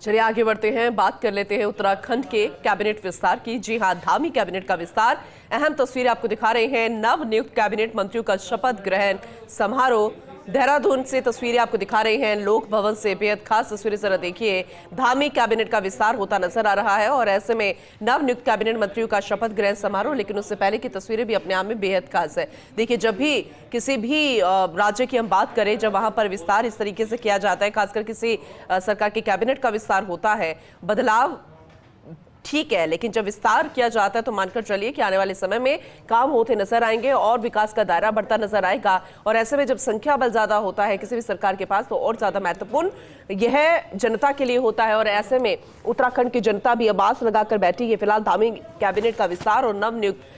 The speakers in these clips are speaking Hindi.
चलिए आगे बढ़ते हैं, बात कर लेते हैं उत्तराखंड के कैबिनेट विस्तार की। जी हां, धामी कैबिनेट का विस्तार। अहम तस्वीरें आपको दिखा रहे हैं। नव नियुक्त कैबिनेट मंत्रियों का शपथ ग्रहण समारोह देहरादून से तस्वीरें आपको दिखा रहे हैं। लोक भवन से बेहद खास तस्वीरें जरा देखिए। धामी कैबिनेट का विस्तार होता नजर आ रहा है और ऐसे में नव नियुक्त कैबिनेट मंत्रियों का शपथ ग्रहण समारोह, लेकिन उससे पहले की तस्वीरें भी अपने आप में बेहद खास है। देखिए, जब भी किसी भी राज्य की हम बात करें, जब वहां पर विस्तार इस तरीके से किया जाता है, खासकर किसी सरकार के कैबिनेट का विस्तार होता है, बदलाव ठीक है, लेकिन जब विस्तार किया जाता है तो मानकर चलिए कि आने वाले समय में काम होते नजर आएंगे और विकास का दायरा बढ़ता नजर आएगा। और ऐसे में जब संख्या बल ज्यादा होता है किसी भी सरकार के पास, तो और ज्यादा महत्वपूर्ण यह जनता के लिए होता है। और ऐसे में उत्तराखंड की जनता भी अब आस लगाकर बैठी है। फिलहाल धामी कैबिनेट का विस्तार और नवनियुक्त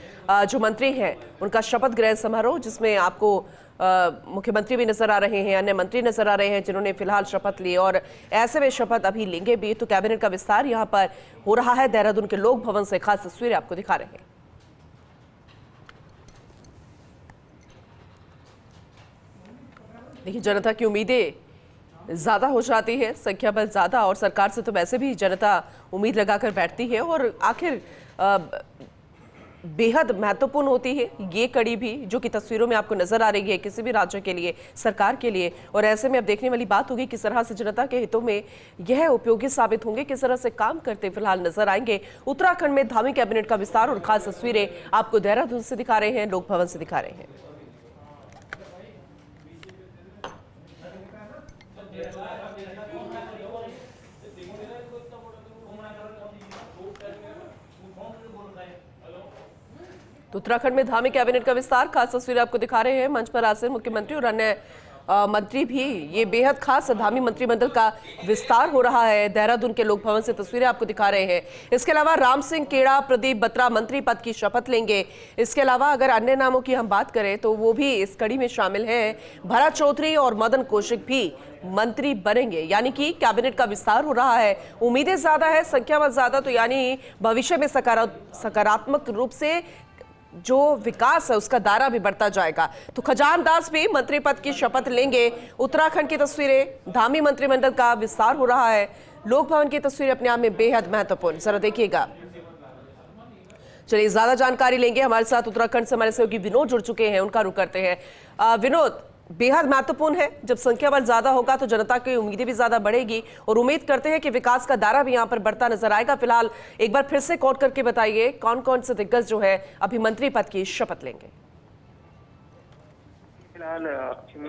जो मंत्री हैं उनका शपथ ग्रहण समारोह, जिसमें आपको मुख्यमंत्री भी नजर आ रहे हैं, अन्य मंत्री नजर आ रहे हैं जिन्होंने फिलहाल शपथ ली और ऐसे में शपथ अभी लेंगे भी। तो कैबिनेट का विस्तार यहां पर हो रहा है। देहरादून के लोक भवन से खास तस्वीरें आपको दिखा रहे हैं। देखिए, जनता की उम्मीदें ज्यादा हो जाती है, संख्या बल ज्यादा, और सरकार से तो वैसे भी जनता उम्मीद लगाकर बैठती है। और आखिर बेहद महत्वपूर्ण होती है ये कड़ी भी, जो कि तस्वीरों में आपको नजर आ रही है किसी भी राज्य के लिए, सरकार के लिए। और ऐसे में अब देखने वाली बात होगी किस तरह से जनता के हितों में यह उपयोगी साबित होंगे, किस तरह से काम करते फिलहाल नजर आएंगे। उत्तराखंड में धामी कैबिनेट का विस्तार और खास तस्वीरें आपको देहरादून से दिखा रहे हैं, लोक भवन से दिखा रहे हैं। तो उत्तराखंड में धामी कैबिनेट का विस्तार, खास तस्वीरें आपको दिखा रहे हैं। मंच पर आसीन मुख्यमंत्री और अन्य मंत्री भी, ये बेहद खास धामी मंत्रिमंडल का विस्तार हो रहा है। देहरादून के लोक भवन से तस्वीरें आपको दिखा रहे हैं। इसके अलावा राम सिंह केड़ा, प्रदीप बत्रा मंत्री पद की शपथ लेंगे। इसके अलावा अगर अन्य नामों की हम बात करें तो वो भी इस कड़ी में शामिल हैं। भरत चौधरी और मदन कौशिक भी मंत्री बनेंगे। यानी कि कैबिनेट का विस्तार हो रहा है, उम्मीदें ज्यादा है, संख्या में ज्यादा, तो यानी भविष्य में सकारात्मक रूप से जो विकास है उसका दायरा भी बढ़ता जाएगा। तो खजान दास भी मंत्री पद की शपथ लेंगे। उत्तराखंड की तस्वीरें, धामी मंत्रिमंडल का विस्तार हो रहा है। लोक भवन की तस्वीरें अपने आप में बेहद महत्वपूर्ण, जरा देखिएगा। चलिए ज्यादा जानकारी लेंगे, हमारे साथ उत्तराखंड से हमारे सहयोगी विनोद जुड़ चुके हैं, उनका रुख करते हैं। विनोद, बेहद महत्वपूर्ण है, जब संख्या बल ज्यादा होगा तो जनता की उम्मीदें भी ज्यादा बढ़ेगी और उम्मीद करते हैं कि विकास का दायरा भी यहां पर बढ़ता नजर आएगा। फिलहाल एक बार फिर से कोट करके बताइए, कौन कौन से दिग्गज जो है अभी मंत्री पद की शपथ लेंगे? फिलहाल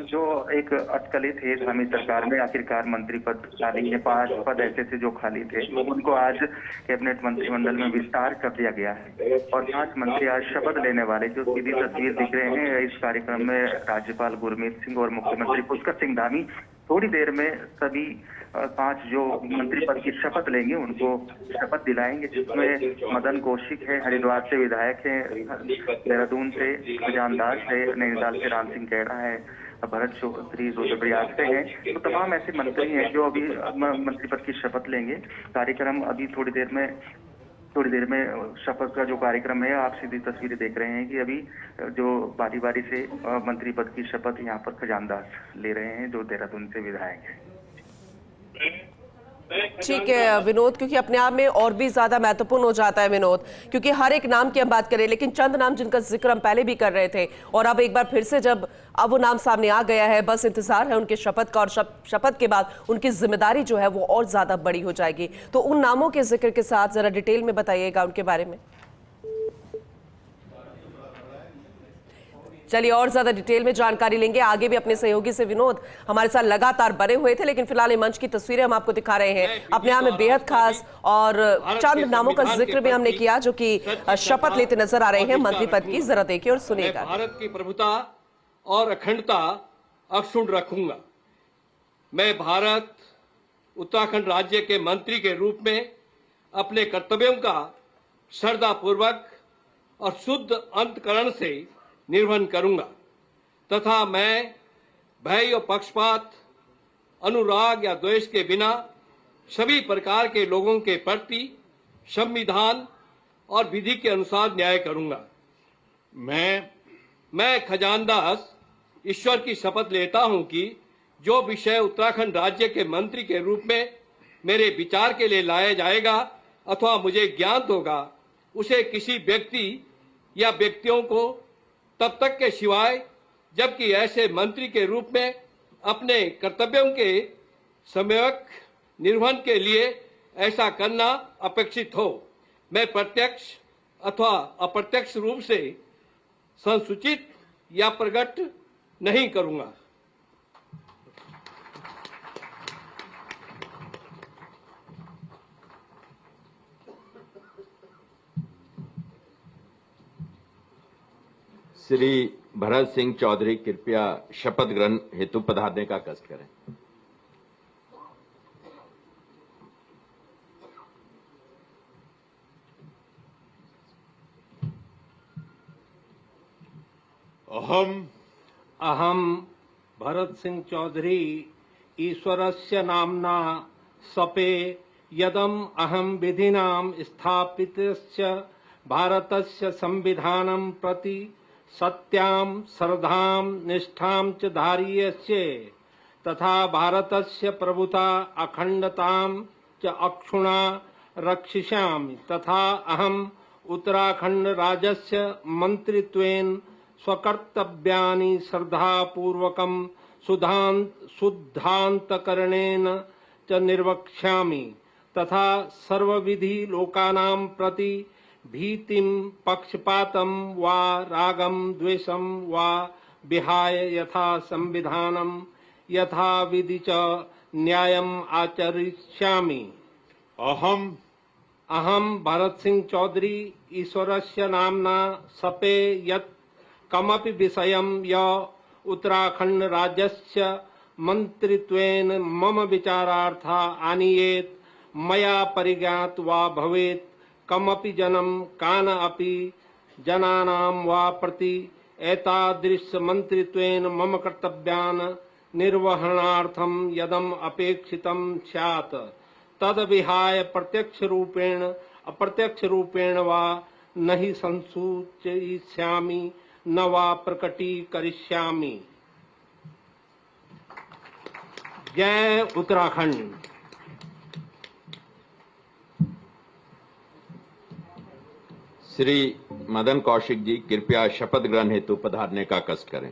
जो एक अटकलें थे धामी सरकार में, आखिरकार मंत्री पद खाली है, 5 पद ऐसे थे जो खाली थे, उनको आज कैबिनेट मंत्रिमंडल में विस्तार कर दिया गया है और 5 मंत्री आज शपथ लेने वाले। जो सीधी तस्वीर दिख रहे हैं, इस कार्यक्रम में राज्यपाल गुरमीत सिंह और मुख्यमंत्री पुष्कर सिंह धामी थोड़ी देर में सभी 5 जो मंत्री पद की शपथ लेंगे उनको शपथ दिलाएंगे, जिसमें मदन कौशिक है, हरिद्वार से विधायक है, देहरादून से खजान दास है, नैनीताल से राम सिंह केड़ा है, भरत चौधरी रुद्रप्रयाग से हैं। तो तमाम ऐसे मंत्री हैं जो अभी मंत्री पद की शपथ लेंगे। कार्यक्रम अभी थोड़ी देर में शपथ का जो कार्यक्रम है, आप सीधी तस्वीरें देख रहे हैं कि अभी जो बारी बारी से मंत्री पद की शपथ यहाँ पर खजान दास ले रहे हैं जो देहरादून से विधायक है। ठीक है विनोद, क्योंकि अपने आप में और भी ज्यादा महत्वपूर्ण हो जाता है विनोद, क्योंकि हर एक नाम की हम बात करें, लेकिन चंद नाम जिनका जिक्र हम पहले भी कर रहे थे और अब एक बार फिर से जब अब वो नाम सामने आ गया है, बस इंतजार है उनके शपथ का और शपथ के बाद उनकी जिम्मेदारी जो है वो और ज्यादा बड़ी हो जाएगी। तो उन नामों के जिक्र के साथ जरा डिटेल में बताइएगा उनके बारे में। चलिए और ज्यादा डिटेल में जानकारी लेंगे, आगे भी अपने सहयोगी से विनोद हमारे साथ लगातार बने हुए थे, लेकिन फिलहाल ये मंच की तस्वीरें हम आपको दिखा रहे हैं, अपने आप में बेहद खास। और चंद नामों का जिक्र भी हमने किया जो कि शपथ लेते नजर आ रहे हैं मंत्री पद की, जरा देखिए और सुनिएगा। भारत की प्रभुता और अखंडता अक्षुण्ण रखूंगा। मैं भारत उत्तराखंड राज्य के मंत्री के रूप में अपने कर्तव्यों का श्रद्धापूर्वक और शुद्ध अंतःकरण से निर्वहन करूंगा तथा मैं भय और पक्षपात, अनुराग या द्वेष के बिना सभी प्रकार के लोगों के प्रति संविधान और विधि के अनुसार न्याय करूंगा। मैं खजान दास ईश्वर की शपथ लेता हूं कि जो विषय उत्तराखंड राज्य के मंत्री के रूप में मेरे विचार के लिए लाया जाएगा अथवा मुझे ज्ञात होगा, उसे किसी व्यक्ति या व्यक्तियों को तब तक के सिवाय जबकि ऐसे मंत्री के रूप में अपने कर्तव्यों के सम्यक निर्वहन के लिए ऐसा करना अपेक्षित हो, मैं प्रत्यक्ष अथवा अप्रत्यक्ष रूप से संसूचित या प्रकट नहीं करूंगा। श्री भरत सिंह चौधरी कृपया शपथ ग्रहण हेतु पधारने का कष्ट करें। अहम भरत सिंह चौधरी ईश्वरस्य नाम्ना सपे यदम अहम विधिनां स्थापितस्य भारतस्य संविधानं प्रति सत्यां श्रद्धां निष्ठां च धारयिष्ये तथा भारतस्य प्रभुता अखंडतां च अक्षुणा रक्षिष्यामि तथा अहम उत्तराखंड राज्यस्य मंत्रित्वेन स्वकर्तव्यानि श्रद्धापूर्वकं शुद्धान्तकरणेन च निर्वक्ष्यामि तथा सर्वविधि लोकानां प्रति भीतिं पक्षपातं वा रागं द्वेषं वा विहाय यथा संविधानं यथा विधि च न्यायम् आचरिष्यामि। अहम भरत सिंह चौधरी ईश्वरस्य नाम्ना सपे यत् कमपि विषयं य उत्तराखंड राज्यस्य मंत्रित्वेन मम विचारार्था आनीयेत् मया परिज्ञात वा भवेत् कमपि जनं कान अपि जनानां वा प्रति एतादृश मंत्रित्वेन मम कर्तव्यान् निर्वहणार्थं यदम अपेक्षितं स्यात् तद विहाय प्रत्यक्ष रूपेण अप्रत्यक्ष रूपेण वा नहि संसूचयिष्यामि न वा प्रकटीकरिष्यामि। जय उत्तराखंड। श्री मदन कौशिक जी कृपया शपथ ग्रहण हेतु पधारने का कष्ट करें।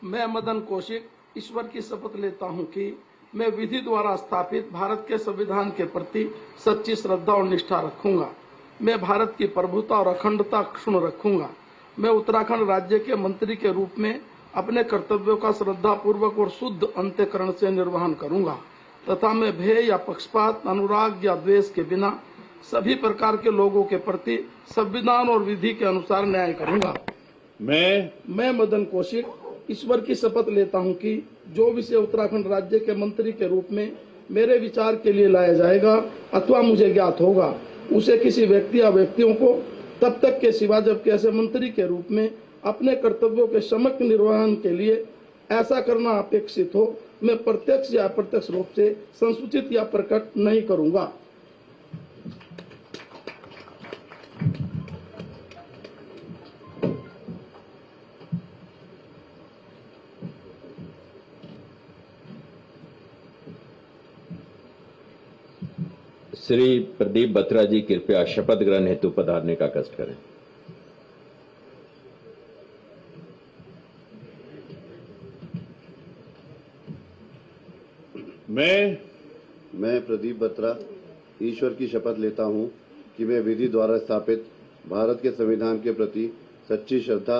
मैं मदन कौशिक ईश्वर की शपथ लेता हूं कि मैं विधि द्वारा स्थापित भारत के संविधान के प्रति सच्ची श्रद्धा और निष्ठा रखूंगा। मैं भारत की प्रभुता और अखंडता अक्षुण्ण रखूंगा। मैं उत्तराखंड राज्य के मंत्री के रूप में अपने कर्तव्यों का श्रद्धापूर्वक और शुद्ध अंतःकरण से निर्वहन करूंगा तथा मैं भय या पक्षपात, अनुराग या द्वेष के बिना सभी प्रकार के लोगों के प्रति संविधान और विधि के अनुसार न्याय करूंगा। मैं मदन कौशिक ईश्वर की शपथ लेता हूं कि जो विषय उत्तराखंड राज्य के मंत्री के रूप में मेरे विचार के लिए लाया जाएगा अथवा मुझे ज्ञात होगा, उसे किसी व्यक्ति या व्यक्तियों को तब तक के सिवा जबकि ऐसे मंत्री के रूप में अपने कर्तव्यों के सम्यक निर्वहन के लिए ऐसा करना अपेक्षित हो, मैं प्रत्यक्ष या अप्रत्यक्ष रूप से संसूचित या प्रकट नहीं करूंगा। श्री प्रदीप बत्रा जी कृपया शपथ ग्रहण हेतु पधारने का कष्ट करें। मैं प्रदीप बत्रा ईश्वर की शपथ लेता हूं कि मैं विधि द्वारा स्थापित भारत के संविधान के प्रति सच्ची श्रद्धा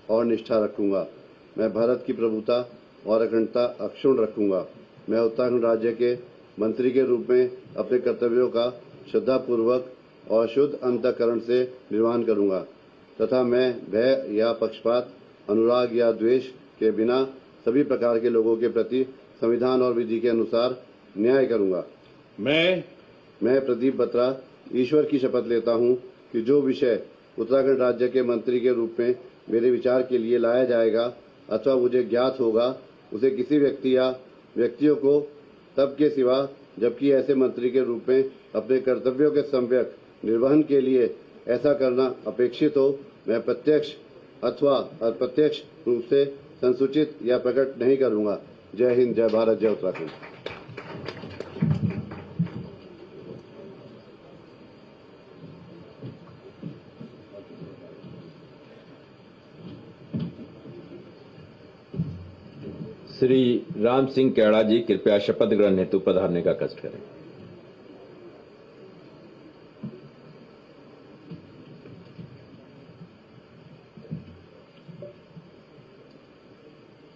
और निष्ठा रखूंगा। मैं भारत की प्रभुता और अखंडता अक्षुण्ण रखूंगा। मैं उत्तराखंड राज्य के मंत्री के रूप में अपने कर्तव्यों का श्रद्धापूर्वक और शुद्ध अंतःकरण से निर्वहन करूंगा तथा मैं भय या पक्षपात, अनुराग या द्वेष के बिना सभी प्रकार के लोगों के प्रति संविधान और विधि के अनुसार न्याय करूंगा। मैं प्रदीप बत्रा ईश्वर की शपथ लेता हूं कि जो विषय उत्तराखंड राज्य के मंत्री के रूप में मेरे विचार के लिए लाया जाएगा अथवा मुझे ज्ञात होगा, उसे किसी व्यक्ति या व्यक्तियों को तब के सिवा जबकि ऐसे मंत्री के रूप में अपने कर्तव्यों के सम्यक निर्वहन के लिए ऐसा करना अपेक्षित हो, मैं प्रत्यक्ष अथवा अप्रत्यक्ष रूप से संसूचित या प्रकट नहीं करूंगा। जय हिंद, जय भारत, जय उत्तराखंड। श्री राम सिंह कैड़ा जी कृपया शपथ ग्रहण हेतु पधारने का कष्ट करें।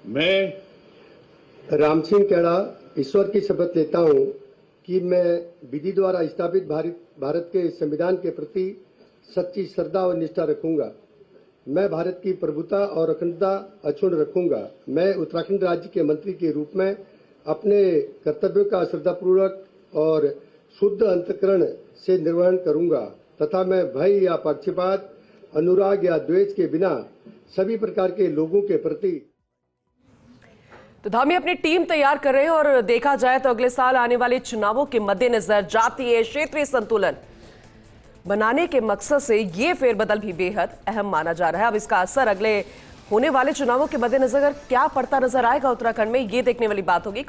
मैं राम सिंह कैड़ा ईश्वर की शपथ लेता हूं कि मैं विधि द्वारा स्थापित भारत के संविधान के प्रति सच्ची श्रद्धा और निष्ठा रखूंगा। मैं भारत की प्रभुता और अखंडता अक्षुण्ण रखूंगा। मैं उत्तराखंड राज्य के मंत्री के रूप में अपने कर्तव्यों का श्रद्धापूर्वक और शुद्ध अंतःकरण से निर्वहन करूंगा तथा मैं भय या पक्षपात, अनुराग या द्वेष के बिना सभी प्रकार के लोगों के प्रति। तो धामी अपनी टीम तैयार कर रहे हैं और देखा जाए तो अगले साल आने वाले चुनावों के मद्देनजर जातीय क्षेत्रीय संतुलन बनाने के मकसद से ये फेरबदल भी बेहद अहम माना जा रहा है। अब इसका असर अगले होने वाले चुनावों के मद्देनजर क्या पड़ता नजर आएगा उत्तराखंड में, ये देखने वाली बात होगी।